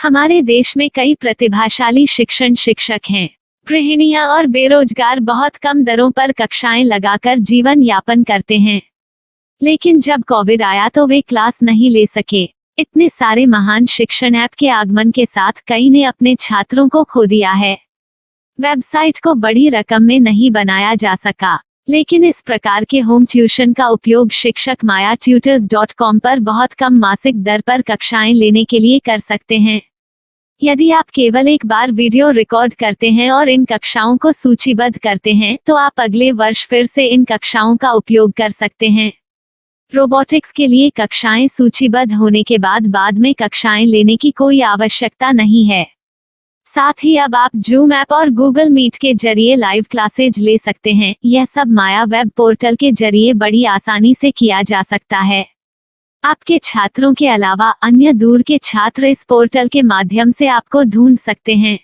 हमारे देश में कई प्रतिभाशाली शिक्षण शिक्षक हैं। गृहिणियां और बेरोजगार बहुत कम दरों पर कक्षाएं लगाकर जीवन यापन करते हैं। लेकिन जब कोविड आया तो वे क्लास नहीं ले सके। इतने सारे महान शिक्षण ऐप के आगमन के साथ कई ने अपने छात्रों को खो दिया है। वेबसाइट को बड़ी रकम में नहीं बनाया जा सका, लेकिन इस प्रकार के होम ट्यूशन का उपयोग शिक्षक myatutors.com पर बहुत कम मासिक दर पर कक्षाएं लेने के लिए कर सकते हैं। यदि आप केवल एक बार वीडियो रिकॉर्ड करते हैं और इन कक्षाओं को सूचीबद्ध करते हैं तो आप अगले वर्ष फिर से इन कक्षाओं का उपयोग कर सकते हैं। रोबोटिक्स के लिए कक्षाएं सूचीबद्ध होने के बाद में कक्षाएं लेने की कोई आवश्यकता नहीं है। साथ ही अब आप जूम ऐप और गूगल मीट के जरिए लाइव क्लासेज ले सकते हैं। यह सब माया वेब पोर्टल के जरिए बड़ी आसानी से किया जा सकता है। आपके छात्रों के अलावा अन्य दूर के छात्र इस पोर्टल के माध्यम से आपको ढूंढ सकते हैं।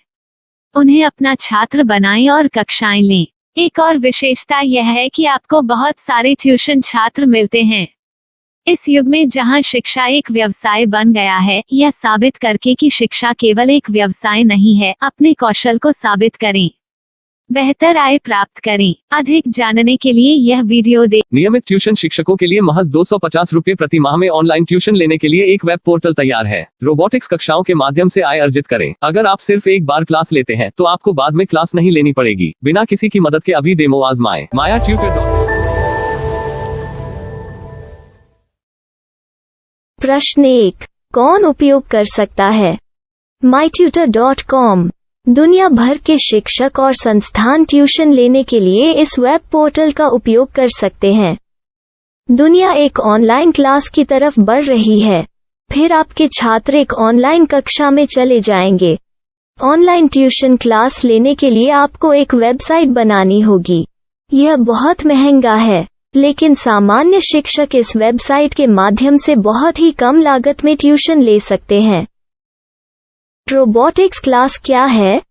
उन्हें अपना छात्र बनाएं और कक्षाएं लें। एक और विशेषता यह है कि आपको बहुत सारे ट्यूशन छात्र मिलते हैं। इस युग में जहां शिक्षा एक व्यवसाय बन गया है, यह साबित करके कि शिक्षा केवल एक व्यवसाय नहीं है, अपने कौशल को साबित करें, बेहतर आय प्राप्त करें। अधिक जानने के लिए यह वीडियो देखें। नियमित ट्यूशन शिक्षकों के लिए महज 250 रुपए प्रति माह में ऑनलाइन ट्यूशन लेने के लिए एक वेब पोर्टल तैयार है। रोबोटिक्स कक्षाओं के माध्यम से आय अर्जित करें। अगर आप सिर्फ एक बार क्लास लेते हैं तो आपको बाद में क्लास नहीं लेनी पड़ेगी। बिना किसी की मदद के अभी डेमो आजमाएं। myatutors.com। प्रश्न 1, कौन उपयोग कर सकता है? mytutor.com दुनिया भर के शिक्षक और संस्थान ट्यूशन लेने के लिए इस वेब पोर्टल का उपयोग कर सकते हैं। दुनिया एक ऑनलाइन क्लास की तरफ बढ़ रही है। फिर आपके छात्र एक ऑनलाइन कक्षा में चले जाएंगे। ऑनलाइन ट्यूशन क्लास लेने के लिए आपको एक वेबसाइट बनानी होगी। यह बहुत महंगा है, लेकिन सामान्य शिक्षक इस वेबसाइट के माध्यम से बहुत ही कम लागत में ट्यूशन ले सकते हैं। रोबोटिक्स क्लास क्या है?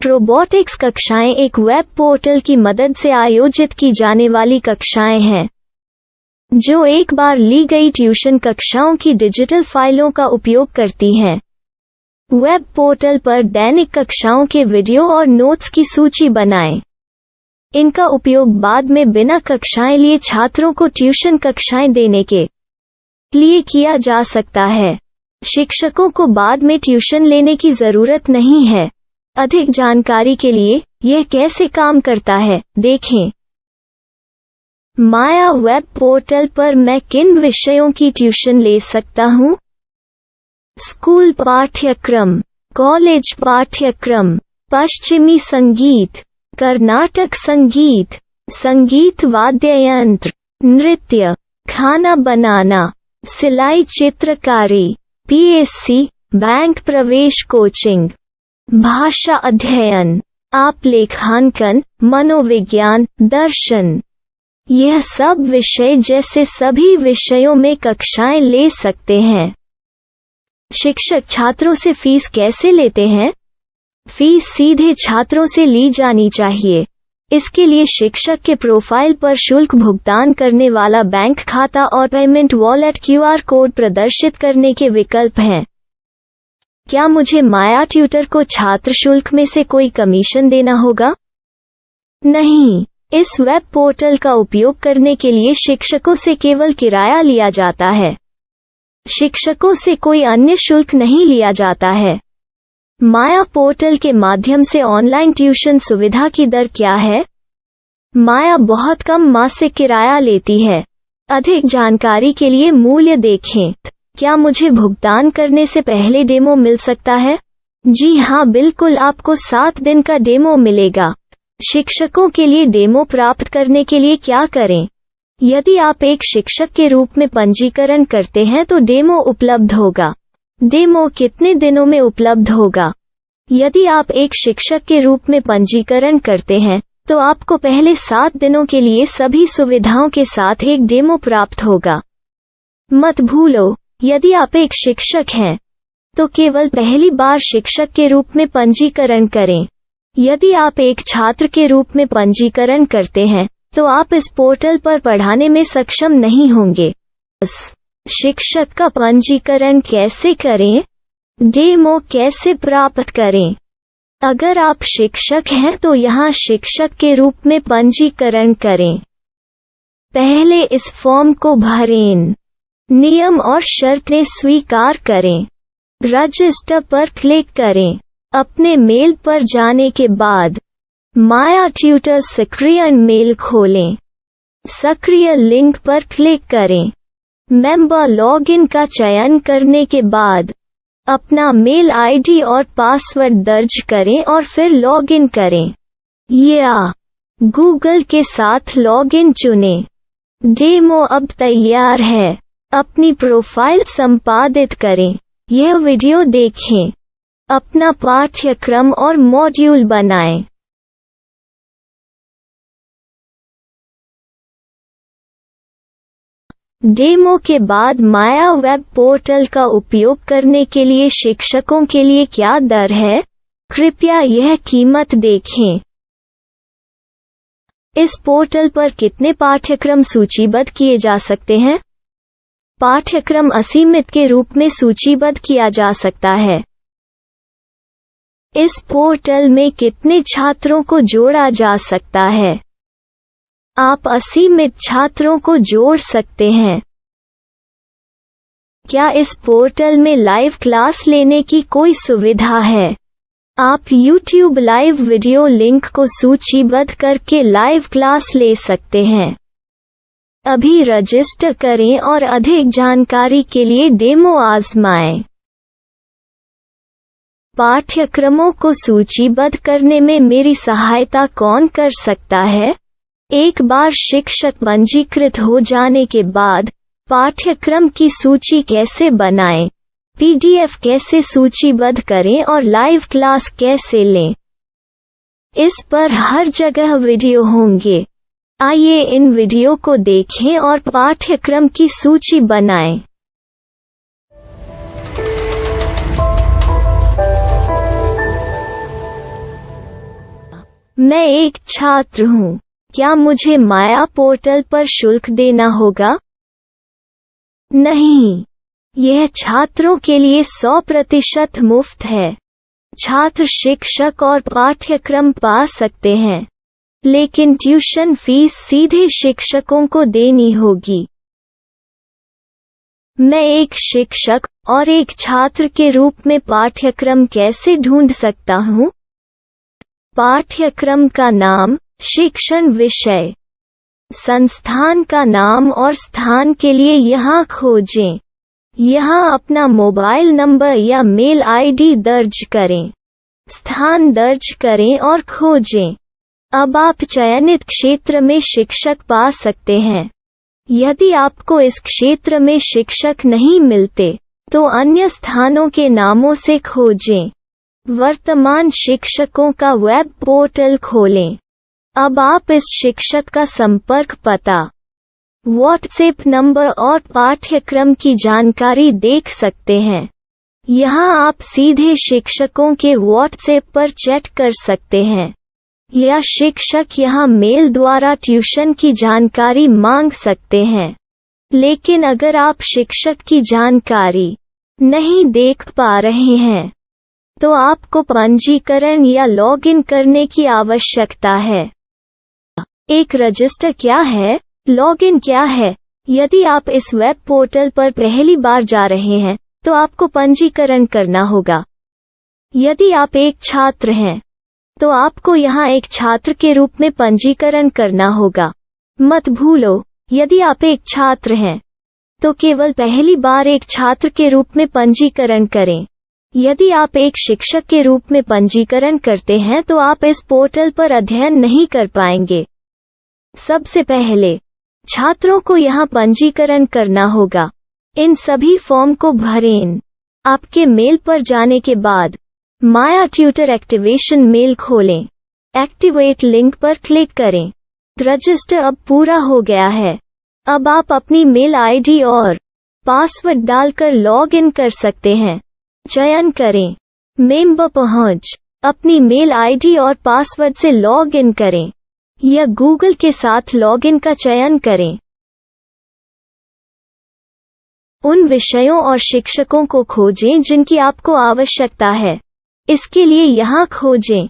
रोबोटिक्स कक्षाएं एक वेब पोर्टल की मदद से आयोजित की जाने वाली कक्षाएं हैं, जो एक बार ली गई ट्यूशन कक्षाओं की डिजिटल फाइलों का उपयोग करती हैं। वेब पोर्टल पर दैनिक कक्षाओं के वीडियो और नोट्स की सूची बनाएं। इनका उपयोग बाद में बिना कक्षाएं लिए छात्रों को ट्यूशन कक्षाएं देने के लिए किया जा सकता है। शिक्षकों को बाद में ट्यूशन लेने की जरूरत नहीं है। अधिक जानकारी के लिए यह कैसे काम करता है, देखें। माया वेब पोर्टल पर मैं किन विषयों की ट्यूशन ले सकता हूँ? स्कूल पाठ्यक्रम, कॉलेज पाठ्यक्रम, पश्चिमी संगीत, कर्नाटक संगीत, संगीत वाद्य यंत्र, नृत्य, खाना बनाना, सिलाई चित्रकारी, पीएससी, बैंक प्रवेश कोचिंग, भाषा अध्ययन, आप लेखांकन, मनोविज्ञान, दर्शन। यह सब विषय जैसे सभी विषयों में कक्षाएं ले सकते हैं। शिक्षक छात्रों से फीस कैसे लेते हैं? फीस सीधे छात्रों से ली जानी चाहिए। इसके लिए शिक्षक के प्रोफाइल पर शुल्क भुगतान करने वाला बैंक खाता और पेमेंट वॉलेट क्यूआर कोड प्रदर्शित करने के विकल्प हैं। क्या मुझे माया ट्यूटर को छात्र शुल्क में से कोई कमीशन देना होगा? नहीं, इस वेब पोर्टल का उपयोग करने के लिए शिक्षकों से केवल किराया लिया जाता है। शिक्षकों से कोई अन्य शुल्क नहीं लिया जाता है। माया पोर्टल के माध्यम से ऑनलाइन ट्यूशन सुविधा की दर क्या है? माया बहुत कम मासिक किराया लेती है। अधिक जानकारी के लिए मूल्य देखें। क्या मुझे भुगतान करने से पहले डेमो मिल सकता है? जी हाँ, बिल्कुल, आपको 7 दिन का डेमो मिलेगा। शिक्षकों के लिए डेमो प्राप्त करने के लिए क्या करें? यदि आप एक शिक्षक के रूप में पंजीकरण करते हैं तो डेमो उपलब्ध होगा। डेमो कितने दिनों में उपलब्ध होगा? यदि आप एक शिक्षक के रूप में पंजीकरण करते हैं तो आपको पहले 7 दिनों के लिए सभी सुविधाओं के साथ एक डेमो प्राप्त होगा। मत भूलो, यदि आप एक शिक्षक हैं तो केवल पहली बार शिक्षक के रूप में पंजीकरण करें। यदि आप एक छात्र के रूप में पंजीकरण करते हैं तो आप इस पोर्टल पर पढ़ाने में सक्षम नहीं होंगे। शिक्षक का पंजीकरण कैसे करें? डेमो कैसे प्राप्त करें? अगर आप शिक्षक हैं तो यहाँ शिक्षक के रूप में पंजीकरण करें। पहले इस फॉर्म को भरें। नियम और शर्तें स्वीकार करें। रजिस्टर पर क्लिक करें। अपने मेल पर जाने के बाद माया ट्यूटर सक्रिय मेल खोलें। सक्रिय लिंक पर क्लिक करें। मेंबर लॉगिन का चयन करने के बाद अपना मेल आईडी और पासवर्ड दर्ज करें और फिर लॉगिन करें या गूगल के साथ लॉगिन चुनें। डेमो अब तैयार है। अपनी प्रोफाइल संपादित करें। यह वीडियो देखें। अपना पाठ्यक्रम और मॉड्यूल बनाएं। डेमो के बाद माया वेब पोर्टल का उपयोग करने के लिए शिक्षकों के लिए क्या दर है? कृपया यह कीमत देखें। इस पोर्टल पर कितने पाठ्यक्रम सूचीबद्ध किए जा सकते हैं? पाठ्यक्रम असीमित के रूप में सूचीबद्ध किया जा सकता है। इस पोर्टल में कितने छात्रों को जोड़ा जा सकता है? आप असीमित छात्रों को जोड़ सकते हैं। क्या इस पोर्टल में लाइव क्लास लेने की कोई सुविधा है? आप YouTube लाइव वीडियो लिंक को सूचीबद्ध करके लाइव क्लास ले सकते हैं। अभी रजिस्टर करें और अधिक जानकारी के लिए डेमो आजमाएं। पाठ्यक्रमों को सूचीबद्ध करने में मेरी सहायता कौन कर सकता है? एक बार शिक्षक पंजीकृत हो जाने के बाद पाठ्यक्रम की सूची कैसे बनाएं? PDF कैसे सूचीबद्ध करें और लाइव क्लास कैसे लें? इस पर हर जगह वीडियो होंगे। आइए इन वीडियो को देखें और पाठ्यक्रम की सूची बनाएं। मैं एक छात्र हूँ। क्या मुझे माया पोर्टल पर शुल्क देना होगा? नहीं, यह छात्रों के लिए 100% मुफ्त है। छात्र शिक्षक और पाठ्यक्रम पा सकते हैं, लेकिन ट्यूशन फीस सीधे शिक्षकों को देनी होगी। मैं एक शिक्षक और एक छात्र के रूप में पाठ्यक्रम कैसे ढूंढ सकता हूँ? पाठ्यक्रम का नाम, शिक्षण विषय, संस्थान का नाम और स्थान के लिए यहाँ खोजें। यहाँ अपना मोबाइल नंबर या मेल आईडी दर्ज करें। स्थान दर्ज करें और खोजें। अब आप चयनित क्षेत्र में शिक्षक पा सकते हैं। यदि आपको इस क्षेत्र में शिक्षक नहीं मिलते, तो अन्य स्थानों के नामों से खोजें। वर्तमान शिक्षकों का वेब पोर्टल खोलें। अब आप इस शिक्षक का संपर्क पता, व्हाट्सएप नंबर और पाठ्यक्रम की जानकारी देख सकते हैं। यहाँ आप सीधे शिक्षकों के व्हाट्सएप पर चैट कर सकते हैं या शिक्षक यहाँ मेल द्वारा ट्यूशन की जानकारी मांग सकते हैं। लेकिन अगर आप शिक्षक की जानकारी नहीं देख पा रहे हैं, तो आपको पंजीकरण या लॉगिन करने की आवश्यकता है। एक रजिस्टर क्या है? लॉगिन क्या है? यदि आप इस वेब पोर्टल पर पहली बार जा रहे हैं, तो आपको पंजीकरण करना होगा। यदि आप एक छात्र हैं, तो आपको यहाँ एक छात्र के रूप में पंजीकरण करना होगा। मत भूलो, यदि आप एक छात्र हैं, तो केवल पहली बार एक छात्र के रूप में पंजीकरण करें। यदि आप एक शिक्षक के रूप में पंजीकरण करते हैं, तो आप इस पोर्टल पर अध्ययन नहीं कर पाएंगे। सबसे पहले छात्रों को यहाँ पंजीकरण करना होगा। इन सभी फॉर्म को भरें। आपके मेल पर जाने के बाद माया ट्यूटर एक्टिवेशन मेल खोलें। एक्टिवेट लिंक पर क्लिक करें। रजिस्टर अब पूरा हो गया है। अब आप अपनी मेल आईडी और पासवर्ड डालकर लॉग इन कर सकते हैं। चयन करें मेंबर पहुंच। अपनी मेल आईडी और पासवर्ड से लॉग इन करें या गूगल के साथ लॉगिन का चयन करें। उन विषयों और शिक्षकों को खोजें जिनकी आपको आवश्यकता है। इसके लिए यहाँ खोजें।